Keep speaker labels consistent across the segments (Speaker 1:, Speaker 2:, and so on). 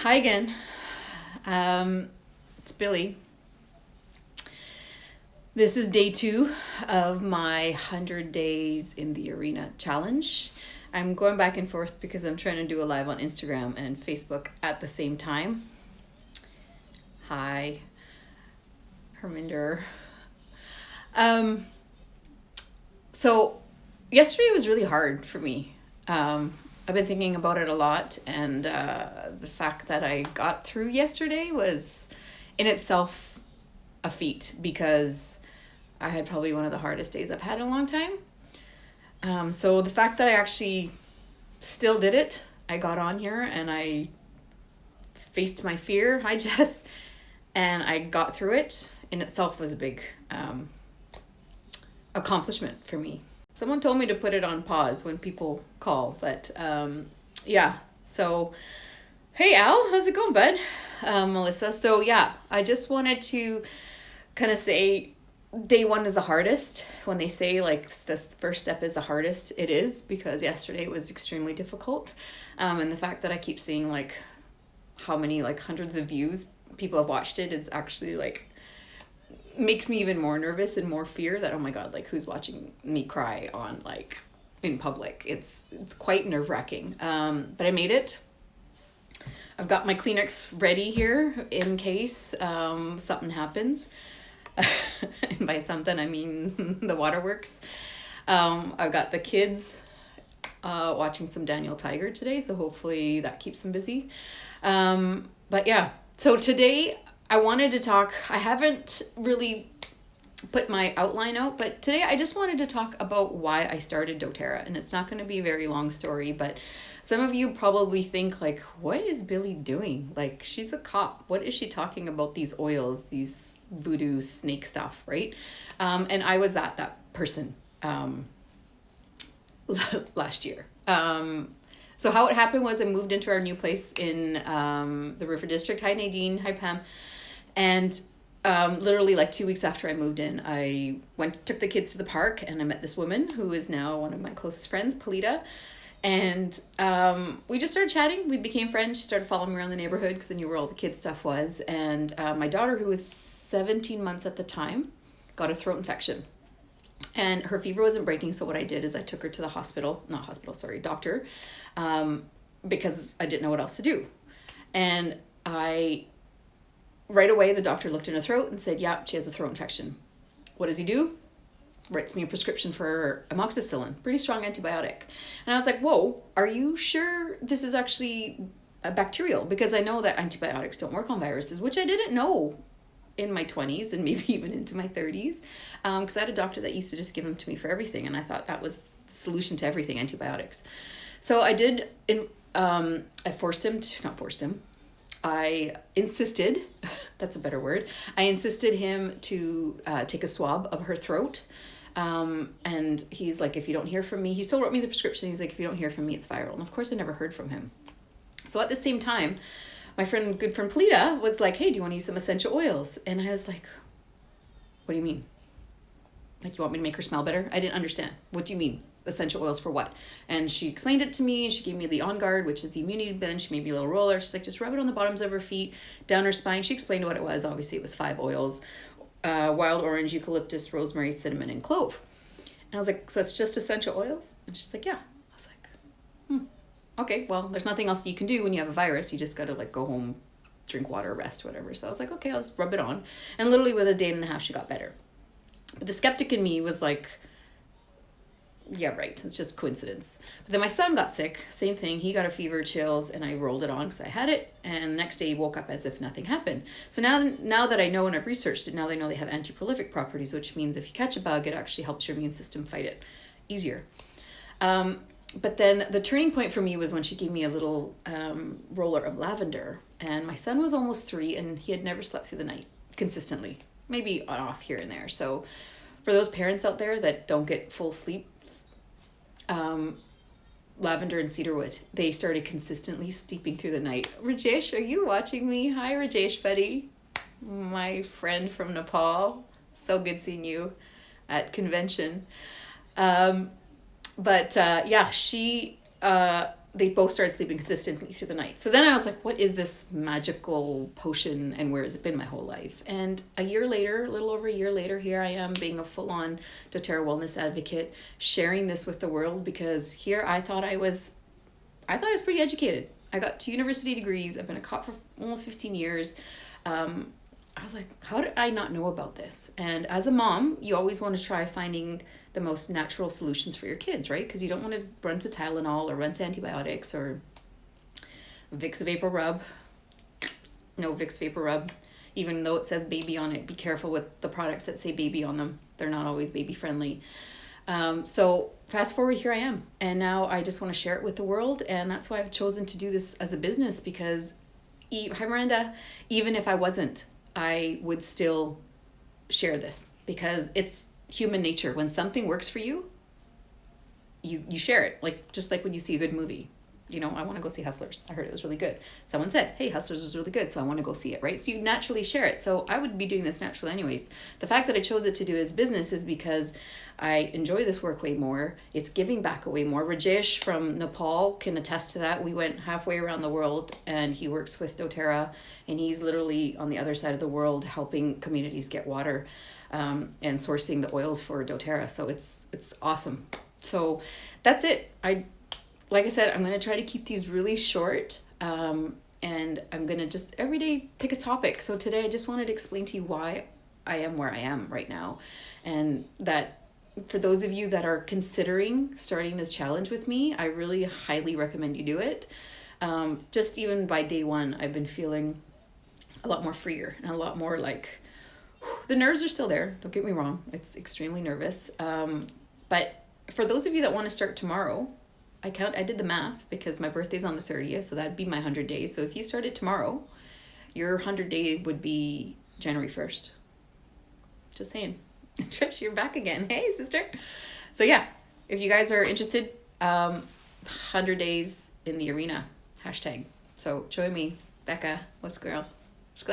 Speaker 1: Hi again. It's Billy. This is day 2 of my 100 days in the arena challenge. I'm going back and forth because I'm trying to do a live on Instagram and Facebook at the same time. Hi, Herminder. Um, so yesterday was really hard for me. I've been thinking about it a lot, and the fact that I got through yesterday was in itself a feat because I had probably one of the hardest days I've had in a long time. So the fact that I actually still did it, I got on here and I faced my fear, hi Jess, and I got through it in itself was a big accomplishment for me. Someone told me to put it on pause when people call, but yeah. So, hey Al, how's it going, bud? Melissa. So yeah, I just wanted to kind of say day 1 is the hardest. When they say like this first step is the hardest, it is, because yesterday was extremely difficult. And the fact that I keep seeing like how many like hundreds of views people have watched it is actually like makes me even more nervous and more fear that, oh my god, like who's watching me cry on like in public. It's quite nerve-wracking. But I made it. I've got my Kleenex ready here in case something happens. And by something I mean the waterworks. I've got the kids watching some Daniel Tiger today, so hopefully that keeps them busy. But yeah, so today I wanted to talk. I haven't really put my outline out, but today I just wanted to talk about why I started doTERRA. And it's not going to be a very long story, but some of you probably think like, what is Billy doing? Like, she's a cop. What is she talking about these oils, these voodoo snake stuff, right? And I was that person last year. So how it happened was I moved into our new place in the River District. Hi Nadine, hi Pam. And literally like 2 weeks after I moved in, I took the kids to the park, and I met this woman who is now one of my closest friends, Polita. And we just started chatting. We became friends. She started following me around the neighborhood because I knew where all the kids' stuff was. And my daughter, who was 17 months at the time, got a throat infection. And her fever wasn't breaking, so what I did is I took her to the doctor, because I didn't know what else to do. And right away, the doctor looked in her throat and said, yeah, she has a throat infection. What does he do? Writes me a prescription for amoxicillin, pretty strong antibiotic. And I was like, whoa, are you sure this is actually bacterial? Because I know that antibiotics don't work on viruses, which I didn't know in my 20s and maybe even into my 30s, because I had a doctor that used to just give them to me for everything, and I thought that was the solution to everything, antibiotics. So I did, I insisted, that's a better word, I insisted him to take a swab of her throat. And he's like, if you don't hear from me, he still wrote me the prescription. He's like, if you don't hear from me, it's viral. And of course I never heard from him. So at the same time, my good friend Polita was like, hey, do you want to use some essential oils? And I was like, what do you mean? Like, you want me to make her smell better? I didn't understand. What do you mean? Essential oils for what? And she explained it to me, and she gave me the On Guard, which is the immunity blend. She made me a little roller. She's like, just rub it on the bottoms of her feet, down her spine. She explained what it was. Obviously, it was 5 oils. Wild orange, eucalyptus, rosemary, cinnamon, and clove. And I was like, so it's just essential oils? And she's like, yeah. I was like, okay, well, there's nothing else you can do when you have a virus. You just got to like go home, drink water, rest, whatever. So I was like, okay, I'll just rub it on. And literally within a day and a half, she got better. But the skeptic in me was like, yeah, right, it's just coincidence. But then my son got sick, same thing. He got a fever, chills, and I rolled it on because I had it. And the next day he woke up as if nothing happened. So now that I know and I've researched it, now they know they have anti-prolific properties, which means if you catch a bug, it actually helps your immune system fight it easier. But then the turning point for me was when she gave me a little roller of lavender. And my son was almost 3, and he had never slept through the night consistently, maybe on off here and there. So for those parents out there that don't get full sleep, lavender and cedarwood, they started consistently sleeping through the night. Rajesh, are you watching me? Hi Rajesh, buddy, my friend from Nepal. So good seeing you at convention. Yeah, she they both started sleeping consistently through the night. So then I was like, what is this magical potion, and where has it been my whole life? And a year later, a little over a year later, here I am being a full-on doTERRA wellness advocate, sharing this with the world, because here I thought I was pretty educated. I got 2 university degrees. I've been a cop for almost 15 years. I was like, how did I not know about this? And as a mom, you always want to try finding the most natural solutions for your kids, right? Because you don't want to run to Tylenol or run to antibiotics or Vicks Vapor Rub. No Vicks Vapor Rub. Even though it says baby on it, be careful with the products that say baby on them. They're not always baby friendly. So fast forward, here I am. And now I just want to share it with the world. And that's why I've chosen to do this as a business, because, hi Miranda, even if I wasn't, I would still share this, because it's human nature. When something works for you, you share it. Like, just like when you see a good movie. You know, I want to go see Hustlers. I heard it was really good. Someone said, hey, Hustlers was really good, so I want to go see it, right? So you naturally share it. So I would be doing this naturally anyways. The fact that I chose it to do it as business is because I enjoy this work way more. It's giving back way more. Rajesh from Nepal can attest to that. We went halfway around the world, and he works with doTERRA, and he's literally on the other side of the world helping communities get water, and sourcing the oils for doTERRA. So it's awesome. So that's it. Like I said, I'm going to try to keep these really short, and I'm going to just every day pick a topic. So today I just wanted to explain to you why I am where I am right now, and that for those of you that are considering starting this challenge with me, I really highly recommend you do it. Just even by day 1, I've been feeling a lot more freer and a lot more like, the nerves are still there. Don't get me wrong. It's extremely nervous. But for those of you that want to start tomorrow, I did the math, because my birthday's on the 30th, so that'd be my 100 days. So if you started tomorrow, your 100 day would be January 1st. Just saying. Trish, you're back again. Hey, sister. So yeah, if you guys are interested, 100 days in the arena, hashtag. So join me, Becca. What's going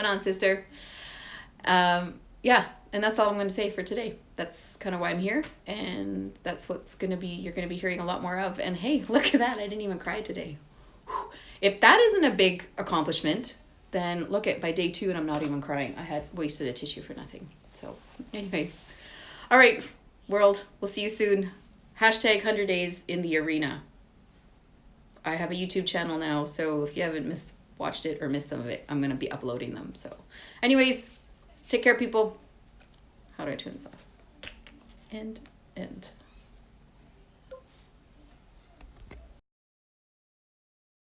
Speaker 1: on, sister? Yeah, and that's all I'm going to say for today. That's kind of why I'm here, and that's what's going to be, you're going to be hearing a lot more of. And hey, look at that. I didn't even cry today. Whew. If that isn't a big accomplishment, then look at by day 2 and I'm not even crying. I had wasted a tissue for nothing. So anyways, all right, world, we'll see you soon. Hashtag 100 days in the arena. I have a YouTube channel now, so if you haven't watched it or missed some of it, I'm going to be uploading them. So anyways, take care, people. How do I turn this off? End.